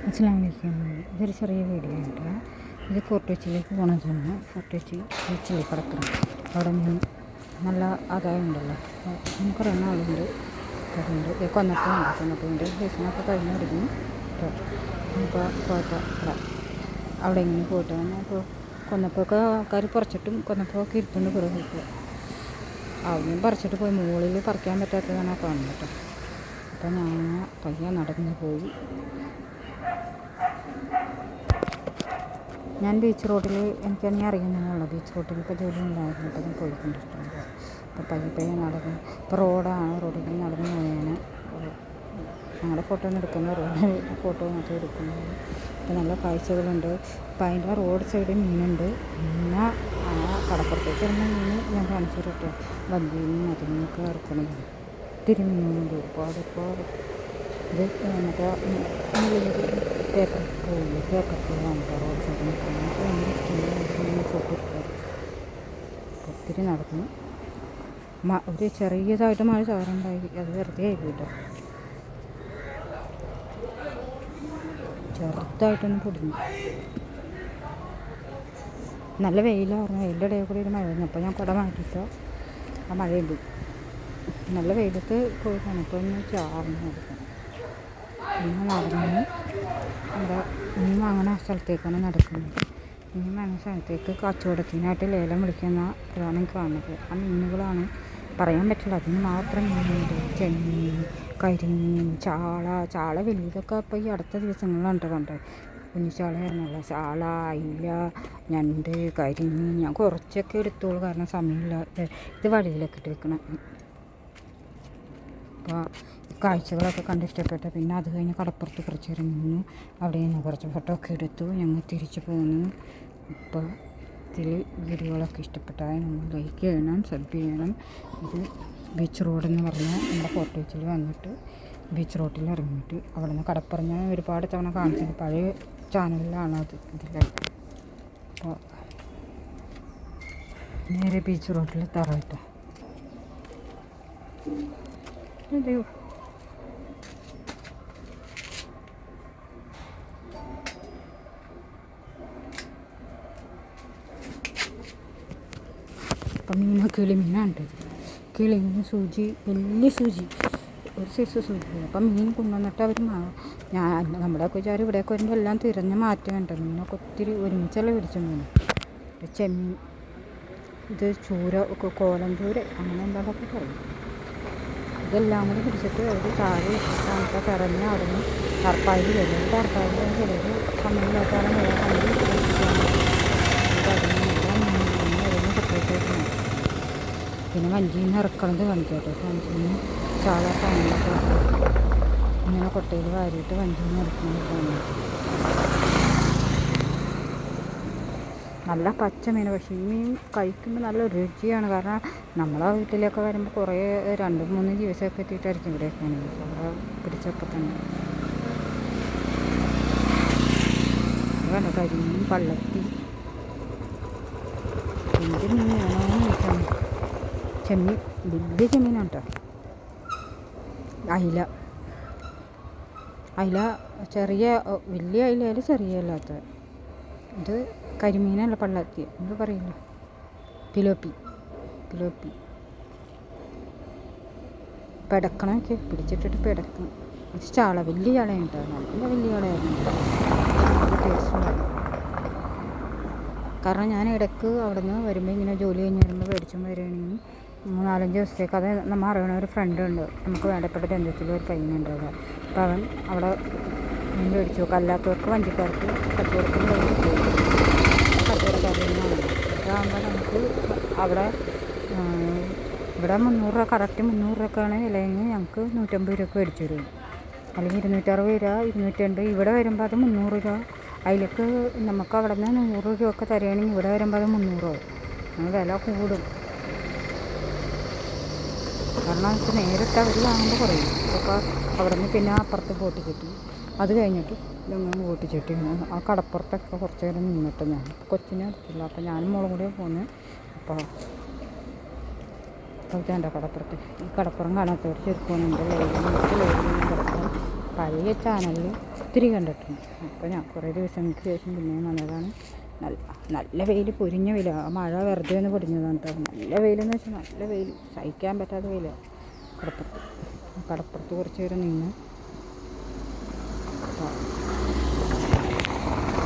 അസ്സലാമു അലൈക്കും. ഇതൊരു ചെറിയ വീഡിയോ ഉണ്ട്. ഇത് ഫോർട്ട് കൊച്ചിയിലേക്ക് പോകണമെന്ന്. ഫോർട്ട് കൊച്ചി ബീച്ചിൽ കിടക്കണം. അവിടെ നിന്ന് നല്ല ആദായം ഉണ്ടല്ലോ. നമുക്കൊരു ആളുണ്ട്. അതുകൊണ്ട് കൊന്നപ്പൂവിൻ്റെ സീസണൊക്കെ കഴിഞ്ഞ് തുടങ്ങി. ഇപ്പോൾ പോയപ്പോൾ അവിടെ ഇങ്ങനെ പോയിട്ട് അപ്പോൾ കൊന്നപ്പൊക്കെ ആൾക്കാർ പറിച്ചിട്ടും കൊന്നപ്പൊക്കെ ഇരിപ്പുണ്ട് കുറേ വീട്ടിൽ. അവിടെയും പറിച്ചിട്ട് പോയി. മുകളിൽ പറിക്കാൻ പറ്റാത്തതാണ് ആ കാണുന്നത് കേട്ടോ. അപ്പോൾ ഞാൻ പയ്യെ നടന്ന് പോയി. ഞാൻ ബീച്ച് റോഡിൽ എനിക്കങ്ങനെ അറിയുന്നതിനുള്ള ബീച്ച് റോഡിൽ ഇപ്പോൾ ജോലി ഉണ്ടായിരുന്നു. അപ്പോൾ ഞാൻ പോയിക്കൊണ്ടിരിക്കുന്നത്. അപ്പോൾ പയ്യെ നടന്ന് ഇപ്പോൾ റോഡിൽ നടന്ന് പോയാണ് ഞങ്ങളുടെ ഫോട്ടോ ഒന്നും എടുക്കുന്നത്. ഫോട്ടോ മാത്രം എടുക്കുന്നത്. അപ്പോൾ നല്ല കാഴ്ചകളുണ്ട്. അപ്പോൾ അതിൻ്റെ റോഡ് സൈഡിൽ മീനുണ്ട്. പിന്നെ ആ കടപ്പുറത്തേക്ക് വരുന്ന മീൻ ഞാൻ കാണിച്ചു തരട്ടെ. വഞ്ചിയും അതിനൊക്കെ ഇറക്കണത് ഒത്തിരി മീനുണ്ട്. ഒരുപാട് ഇത് മറ്റേ പേപ്പർ പോകാൻ റോഡ് സൈഡിൽ ഫോട്ടോ എടുക്കാറ്. ഒത്തിരി നടന്നു. ഒരു ചെറിയതായിട്ട് മഴ ചാറുണ്ടായി. അത് വെറുതെ ആയി പോയിട്ടോ. ചെറുതായിട്ടൊന്ന് പൊടിഞ്ഞു. നല്ല വെയിലായിരുന്നു. വെയിലിൻ്റെ ഇടയിൽ കൂടി ഒരു മഴ വന്നു. അപ്പോൾ ഞാൻ കുട മാറ്റിയിട്ട് ആ മഴ പോയി. നല്ല വെയിലത്ത് പോയി തണുപ്പോൾ ഒന്ന് ചാർന്ന് കൊടുക്കും. പിന്നെ നടന്ന് നമ്മുടെ മീൻ വാങ്ങുന്ന സ്ഥലത്തേക്കാണ് നടക്കുന്നത്. മീൻ വാങ്ങുന്ന സ്ഥലത്തേക്ക് കച്ചവടത്തിനായിട്ട് ലേലം വിളിക്കുന്ന ഒരാളാണ് കാണുന്നത്. ആ മീനുകളാണ് പറയാൻ പറ്റില്ല. അതിന് മാത്രം മീനുണ്ട്. ചെമ്മീൻ, കരിമീൻ, ചാള വലിയതൊക്കെ ഇപ്പോൾ ഈ അടുത്ത ദിവസങ്ങളിലാണ് കണ്ടത്. കുഞ്ഞിച്ചാളയായിരുന്നല്ലോ. ചാള, അയില, ഞണ്ട്, കരിമീൻ. ഞാൻ കുറച്ചൊക്കെ എടുത്തോളൂ, കാരണം സമയമില്ല. ഇത് വഴിയിലൊക്കെ ഇട്ട് വെക്കണം. അപ്പോൾ കാഴ്ചകളൊക്കെ കണ്ട് ഇഷ്ടപ്പെട്ടു. പിന്നെ അത് കഴിഞ്ഞ് കടപ്പുറത്ത് കുറച്ച് ഇറങ്ങുന്നു. അവിടെ നിന്ന് കുറച്ച് ഫോട്ടോ ഒക്കെ എടുത്തു. ഞങ്ങൾ തിരിച്ചു പോകുന്നു. ഇപ്പോൾ ഇതിൽ വീഡിയോകളൊക്കെ ഇഷ്ടപ്പെട്ടാൽ നമ്മൾ ലൈക്ക് ചെയ്യണം, സബ് ചെയ്യണം. ഇത് ബീച്ച് റോഡെന്ന് പറഞ്ഞാൽ നമ്മുടെ ഫോർട്ട് കൊച്ചിയിൽ വന്നിട്ട് ബീച്ച് റോഡിൽ ഇറങ്ങിയിട്ട് അവിടെ നിന്ന് കടപ്പുറം ഞാൻ ഒരുപാട് തവണ കാണിച്ചിട്ട് പഴയ ചാനലിലാണ് അത് ഇതിൽ. അപ്പോൾ നേരെ ബീച്ച് റോഡിൽ തറയിട്ടോ. അതെയോ അപ്പം കിളിമീനാണ്. കിളിമീൻ സൂചി, വലിയ സൂചി, ഒരു സൈസ് സൂചി. അപ്പം മീൻ കൊണ്ടുവന്നിട്ട് അവർ നമ്മുടെയൊക്കെ വിചാരം ഇവിടെയൊക്കെ വരുമ്പോൾ എല്ലാം തിരഞ്ഞ് മാറ്റുന്നുണ്ട്. മീനൊക്കെ ഒത്തിരി ഒരുമിച്ചല്ല പിടിച്ച മീൻ. ചെമ്മീൻ, ഇത് ചൂര, കോലഞ്ചൂര, അങ്ങനെ എന്താണൊക്കെ പറയും. ഇതെല്ലാം കൂടി പിടിച്ചിട്ട് അവർ താഴെ ഇട്ടിട്ട് തിറഞ്ഞ് അവിടെ നിന്ന് ടർപ്പായിൽ വരും. ടർപ്പായിൽ ചിലർ സമയമില്ലാത്തതാണ് സെപ്പറേറ്റായിട്ട്. പിന്നെ വഞ്ചിയിൽ നിന്ന് ഇറക്കണത് കാണിക്കട്ടെ. വഞ്ചിയിൽ നിന്ന് ചാള സാധനങ്ങളൊക്കെ ഇങ്ങനെ കൊട്ടയിൽ വാരിയിട്ട് വഞ്ചിയിൽ നിന്ന് ഇറക്കുന്നത് കാണിക്കും. നല്ല പച്ച മീൻ. പക്ഷേ ഈ മീൻ കഴിക്കുമ്പോൾ നല്ല രുചിയാണ്. കാരണം നമ്മളെ വീട്ടിലൊക്കെ വരുമ്പോൾ കുറേ 2-3 ദിവസമൊക്കെ എത്തിയിട്ടായിരിക്കും ഇവിടെയൊക്കെ ആണെങ്കിൽ അവിടെ പിടിച്ചപ്പോൾ തന്നെ. വേണ്ട കരിമീൻ, പള്ളത്തി, എന്ത് മീൻ വേണമെന്ന് ചോദിച്ചാൽ ചെമ്മീൻ, വലിയ ചെമ്മീനാണ് കേട്ടോ. അയില ചെറിയ, വലിയ അയിലയിൽ ചെറിയ അല്ലാത്ത ഇത് കരിമീനല്ല, പള്ളത്തി എന്ത് പറയില്ല, പിലോപ്പി. പിടക്കണമൊക്കെ പിടിച്ചിട്ടിട്ട് പിടക്കണം. ഇത് ചാള, വലിയ ചാളയുണ്ട്. നല്ല വലിയ ചാളയായിരുന്നു. ടേസ്റ്റ് ഉണ്ടായിരുന്നു. കാരണം ഞാൻ ഇടയ്ക്ക് അവിടെ നിന്ന് വരുമ്പോൾ ഇങ്ങനെ ജോലി കഴിഞ്ഞ് വരുമ്പോൾ മേടിച്ചുകൊണ്ട് വരികയാണെങ്കിൽ 3-4 ദിവസത്തേക്ക് അത് നമ്മൾ അറിയണ ഒരു ഫ്രണ്ട് ഉണ്ട്, നമുക്ക് വേണ്ടപ്പെട്ട ബന്ധത്തിൽ ഒരു പയ്യനുണ്ട് അവിടെ. അപ്പോൾ അവൻ അവിടെ മീൻ മേടിച്ചു വെക്കും. അല്ലാത്തവർക്ക് വഞ്ചിക്കാർക്ക് കച്ചവടത്തിന് കച്ചവടക്കാരനാണ്. അതാകുമ്പോൾ നമുക്ക് അവിടെ ഇവിടെ 300 രൂപ, കറക്റ്റ് 300 രൂപക്കാണ് വിലയെങ്കിൽ ഞങ്ങൾക്ക് 150 രൂപ മേടിച്ചു തരും. അല്ലെങ്കിൽ 260 രൂപ, 280. ഇവിടെ വരുമ്പോൾ അത് 300 രൂപ. അതിലേക്ക് നമുക്ക് അവിടെ നിന്ന് 100 രൂപയൊക്കെ തരികയാണെങ്കിൽ ഇവിടെ വരുമ്പോൾ അത് 300 രൂപ. നമ്മൾ വില കൂടും. കാരണം വെച്ചാൽ നേരിട്ട് അവർ വാങ്ങുമ്പോൾ കുറയും. അപ്പോൾ അവിടെ നിന്ന് പിന്നെ അപ്പുറത്ത് ബോട്ട് കെട്ടി അത് കഴിഞ്ഞിട്ട് ഇതൊന്നും ബോട്ട് ചെട്ടി ആ കടപ്പുറത്തൊക്കെ കുറച്ച് നേരം നിന്നിട്ട് ഞാൻ കൊച്ചിനെ എടുത്തില്ല. അപ്പോൾ ഞാനും മോളും കൂടെ പോന്നു. അപ്പോൾ എൻ്റെ കടപ്പുറത്ത് ഈ കടപ്പുറം കാണാത്തവർ ചുരുക്കമാണ്. എൻ്റെ ലൈവിൽ കിടപ്പുറം പഴയ ചാനലിൽ ഒത്തിരി കണ്ടിട്ടുണ്ട്. അപ്പോൾ ഞാൻ കുറേ ദിവസങ്ങൾക്ക് ശേഷം പിന്നെയും വന്നതാണ്. നല്ല വെയിൽ, പൊരിഞ്ഞ വെയിൽ. ആ മഴ വെറുതെ ഒന്ന് പൊടിഞ്ഞതാണ് കേട്ടോ. നല്ല വെയിലെന്ന് വെച്ചാൽ നല്ല വെയിൽ, സഹിക്കാൻ പറ്റാത്ത വെയിലാണ്. കടപ്പുറത്ത് കുറച്ച് നേരം നിന്ന്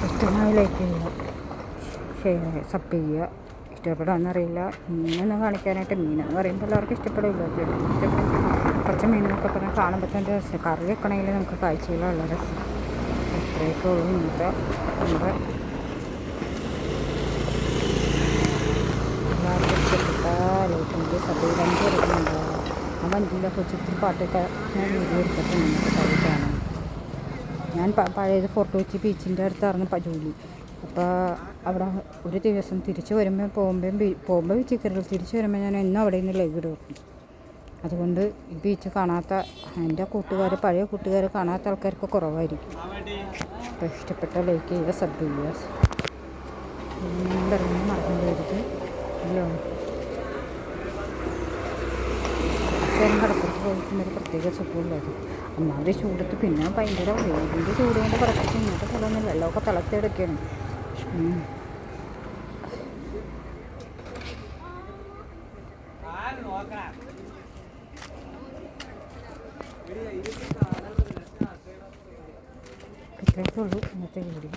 ഇഷ്ടമായി ലൈക്ക് ചെയ്യുക, ഷെയർ, സബ് ചെയ്യുക. ഇഷ്ടപ്പെടാമെന്നറിയില്ല. മീനൊന്നും കാണിക്കാനായിട്ട്, മീനെന്ന് പറയുമ്പോൾ എല്ലാവർക്കും ഇഷ്ടപ്പെടില്ല. ഇഷ്ടപ്പെടും. കുറച്ച് മീനൊക്കെ പറഞ്ഞാൽ കാണുമ്പോൾ തന്നെ രസം. കറി വെക്കണമെങ്കിൽ നമുക്ക് കാഴ്ചയിലുള്ള രസം. അത്രയൊക്കെ ഉള്ളൂ ഇന്നത്തെ നമ്മുടെ എല്ലാവർക്കും ഇഷ്ടപ്പെട്ട ലൈക്ക് സബ് ചെയ്ത് വണ്ടി എടുക്കുന്നുണ്ടാവുക. ആ വണ്ടിയിലെ കൊച്ചിത്തിരി പാട്ടൊക്കെ ഞാൻ വീഡിയോ എടുത്തിട്ടുണ്ട് നിങ്ങൾക്ക് കഴിക്കാണ്. ഞാൻ പഴയത് ഫോർട്ട് കൊച്ചി ബീച്ചിൻ്റെ അടുത്തായിരുന്നു ജോലി. അപ്പോൾ അവിടെ ഒരു ദിവസം തിരിച്ച് പോകുമ്പോൾ ബീച്ചിൽ കയറി, തിരിച്ച് വരുമ്പോൾ ഞാൻ എന്നും അവിടെ നിന്ന് ലൈവ് ഇടും. അതുകൊണ്ട് ഈ ബീച്ച് കാണാത്ത എൻ്റെ കൂട്ടുകാർ, പഴയ കൂട്ടുകാർ കാണാത്ത ആൾക്കാർക്ക് കുറവായിരിക്കും. അപ്പോൾ ഇഷ്ടപ്പെട്ട ലൈക്ക് ചെയ്യുക, സബ് ചെയ്യുക. ഞാൻ പറയുന്നത് മറന്നുകൊണ്ടിരിക്കും. അല്ലോ കടപ്പുറത്ത് പോയിട്ടുള്ളൊരു പ്രത്യേക സുഖമില്ലാതെ ഒന്നാമത് ചൂടത്ത്, പിന്നെ ഭയങ്കര വെയിലിൻ്റെ ചൂട് കൊണ്ട് പുറത്തേക്ക് ഇങ്ങനത്തെ സ്ഥലമൊന്നും വെള്ളമൊക്കെ തിളച്ചെടുക്കുകയാണ്. ഇത്രയൊക്കെ ഉള്ളൂ ഇന്നത്തെ വീഡിയോ.